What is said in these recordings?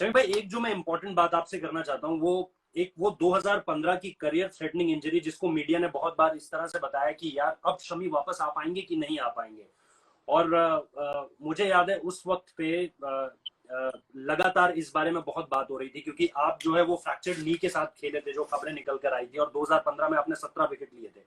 शमी भाई, एक जो मैं इंपॉर्टेंट बात आपसे करना चाहता हूँ, वो 2015 की करियर थ्रेटनिंग इंजरी, जिसको मीडिया ने बहुत बार इस तरह से बताया कि यार अब शमी वापस आ पाएंगे कि नहीं आ पाएंगे। और मुझे याद है उस वक्त पे लगातार इस बारे में बहुत बात हो रही थी, क्योंकि आप जो है वो फ्रैक्चर्ड नी के साथ खेले थे, जो खबरें निकल कर आई थी, और 2015 में आपने 17 विकेट लिए थे।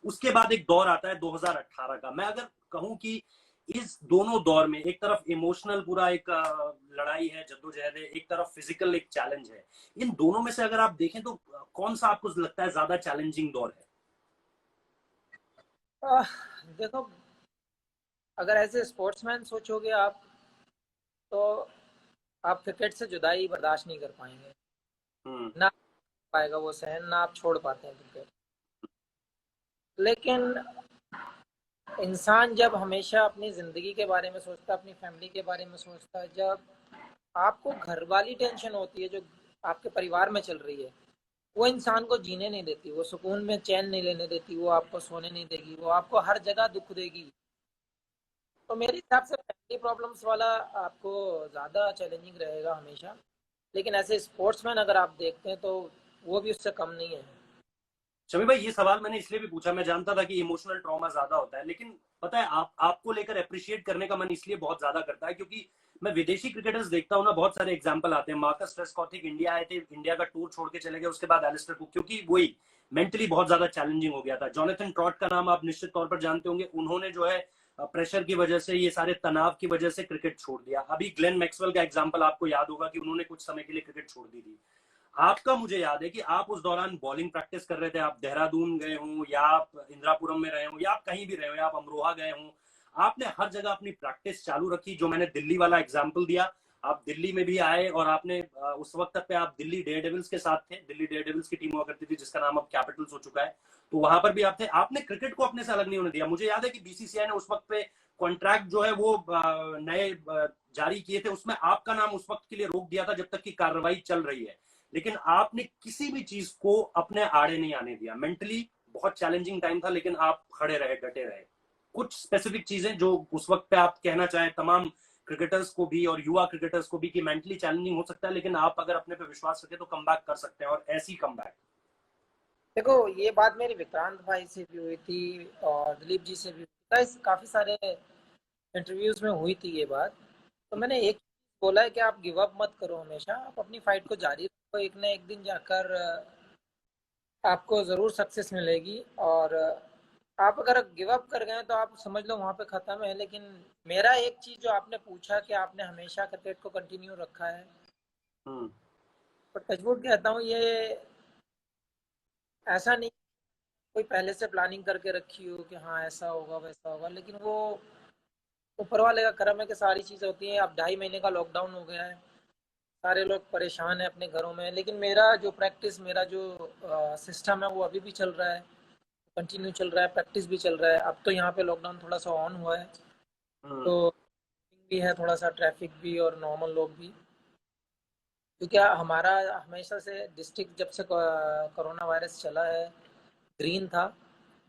उसके बाद एक दौर आता है 2018 का। मैं अगर कहूं कि इस दोनों दौर में एक तरफ इमोशनल पूरा एक लड़ाई है, जद्दोजहद है, एक तरफ फिजिकल एक चैलेंज है, इन दोनों में से अगर आप देखें तो कौन सा आपको लगता है ज्यादा चैलेंजिंग दौर है? देखो, अगर ऐसे स्पोर्ट्समैन सोचोगे आप, तो आप क्रिकेट से जुदाई बर्दाश्त नहीं कर पाएंगे। हम्म। ना पाएगा वो सहन, ना आप छोड़ पाते हैं क्रिकेट। लेकिन इंसान जब हमेशा अपनी ज़िंदगी के बारे में सोचता है, अपनी फैमिली के बारे में सोचता है, जब आपको घर वाली टेंशन होती है जो आपके परिवार में चल रही है, वो इंसान को जीने नहीं देती, वो सुकून में चैन नहीं लेने देती, वो आपको सोने नहीं देगी, वो आपको हर जगह दुख देगी। तो मेरे हिसाब से फैमिली प्रॉब्लम्स वाला आपको ज़्यादा चैलेंजिंग रहेगा हमेशा। लेकिन ऐसे स्पोर्ट्समैन अगर आप देखते हैं तो वो भी उससे कम नहीं है। शमी भाई, ये सवाल मैंने इसलिए भी पूछा, मैं जानता था कि इमोशनल ट्रॉमा ज्यादा होता है, लेकिन पता है आपको लेकर अप्रिशिएट करने का मन इसलिए बहुत ज्यादा करता है क्योंकि मैं विदेशी क्रिकेटर्स देखता हूँ ना, बहुत सारे एग्जांपल आते हैं। मार्कस ट्रेस्कॉथिक इंडिया आए थे, इंडिया का टूर छोड़ के चले गए, उसके बाद एलिस्टर कुक, क्योंकि वही मेंटली बहुत ज्यादा चैलेंजिंग हो गया था। जॉनथन ट्रॉट का नाम आप निश्चित तौर पर जानते होंगे, उन्होंने जो है प्रेशर की वजह से, ये सारे तनाव की वजह से क्रिकेट छोड़ दिया। अभी ग्लेन मैक्सवेल का एग्जाम्पल आपको याद होगा कि उन्होंने कुछ समय के लिए क्रिकेट छोड़ दी थी। आपका मुझे याद है कि आप उस दौरान बॉलिंग प्रैक्टिस कर रहे थे, आप देहरादून गए हों या आप इंदिरापुरम में रहे हों या आप कहीं भी रहे हो या आप अमरोहा गए हों, आपने हर जगह अपनी प्रैक्टिस चालू रखी। जो मैंने दिल्ली वाला एग्जाम्पल दिया, आप दिल्ली में भी आए और आपने उस वक्त तक पे आप दिल्ली डेयर डेविल्स के साथ थे। दिल्ली डेयर डेविल्स की टीम हुआ करती थी जिसका नाम अब कैपिटल्स हो चुका है, तो वहां पर भी आप थे। आपने क्रिकेट को अपने से अलग नहीं होने दिया। मुझे याद है कि बीसीसीआई ने उस वक्त पे कॉन्ट्रैक्ट जो है वो नए जारी किए थे, उसमें आपका नाम उस वक्त के लिए रोक दिया था जब तक की कार्रवाई चल रही है, लेकिन आपने किसी भी चीज को अपने आड़े नहीं आने दिया। मेंटली बहुत चैलेंजिंग टाइम था, लेकिन आप खड़े रहे, डटे रहे। कुछ स्पेसिफिक चीजें जो उस वक्त पे आप कहना चाहें तमाम क्रिकेटर्स को भी और युवा क्रिकेटर्स को भी कि मेंटली चैलेंजिंग हो सकता है, लेकिन आप अगर अपने पे विश्वास रखें तो कम कर सकते हैं, और ऐसी कम। देखो, ये बात मेरी विक्रांत भाई से भी हुई थी और दिलीप जी से भी हुई थी, काफ़ी सारे इंटरव्यूज में हुई थी ये बात। तो मैंने एक चीज़ बोला है कि आप गिव अप मत करो, हमेशा आप अपनी फाइट को जारी रखो। एक ना एक दिन जाकर आपको ज़रूर सक्सेस मिलेगी। और आप अगर गिव अप कर गए तो आप समझ लो वहाँ पे ख़त्म है। लेकिन मेरा एक चीज़ जो आपने पूछा कि आपने हमेशा क्रिकेट को कंटिन्यू रखा है, हम्म। पर टचवुड कहता हूँ, ये ऐसा नहीं कोई पहले से प्लानिंग करके रखी हो कि हाँ ऐसा होगा वैसा होगा। लेकिन वो ऊपर वाले का करम है कि सारी चीज़ें होती हैं। अब 2.5 महीने का लॉकडाउन हो गया है, सारे लोग परेशान हैं अपने घरों में, लेकिन मेरा जो प्रैक्टिस, मेरा जो सिस्टम है वो अभी भी चल रहा है, कंटिन्यू चल रहा है, प्रैक्टिस भी चल रहा है। अब तो यहाँ पे लॉकडाउन थोड़ा सा ऑन हुआ है, हम्म। तो भी है थोड़ा सा, ट्रैफिक भी और नॉर्मल लोग भी। क्योंकि हमारा हमेशा से डिस्ट्रिक्ट, जब से कोरोना वायरस चला है, ग्रीन था।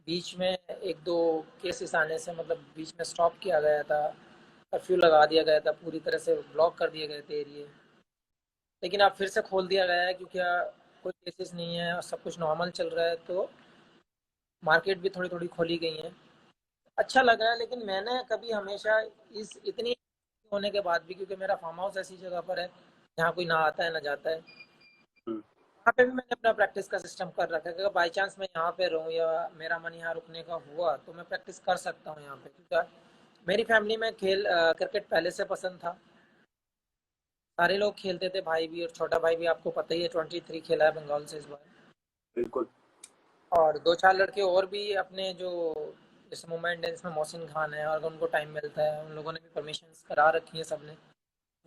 बीच में एक दो केसेस आने से मतलब बीच में स्टॉप किया गया था, कर्फ्यू लगा दिया गया था, पूरी तरह से ब्लॉक कर दिए गए थे एरिए। लेकिन अब फिर से खोल दिया गया है क्योंकि कोई केसेस नहीं है और सब कुछ नॉर्मल चल रहा है। तो मार्केट भी थोड़ी थोड़ी खोली गई है, अच्छा लग रहा है। लेकिन मैंने कभी हमेशा इस इतनी होने के बाद भी, क्योंकि मेरा फार्म हाउस ऐसी जगह पर है जहाँ कोई ना आता है ना जाता है, हम्म। यहाँ पे भी मैंने अपना प्रैक्टिस का सिस्टम कर रखा है कि अगर बाई चांस मैं यहाँ पे रहूँ या मेरा मन यहाँ रुकने का हुआ तो मैं प्रैक्टिस कर सकता हूँ यहाँ पे। क्योंकि मेरी फैमिली में क्रिकेट पहले से पसंद था, सारे लोग खेलते थे, भाई भी और छोटा भाई भी। आपको पता ही है 23 खेला है बंगाल से इस बार। बिल्कुल। और दो चार लड़के और भी अपने जो इस मोमेंट है, इसमें मोहसिन खान है, और अगर उनको टाइम मिलता है, उन लोगों ने भी परमिशन करा रखी है सबने,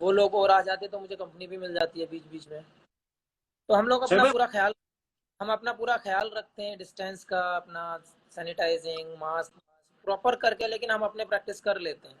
वो लोग और आ जाते तो मुझे कंपनी भी मिल जाती है बीच बीच में। तो हम लोग चल अपना भाई। पूरा ख्याल हम अपना पूरा ख्याल रखते हैं, डिस्टेंस का अपना, सैनिटाइजिंग, मास्क प्रॉपर करके, लेकिन हम अपने प्रैक्टिस कर लेते हैं।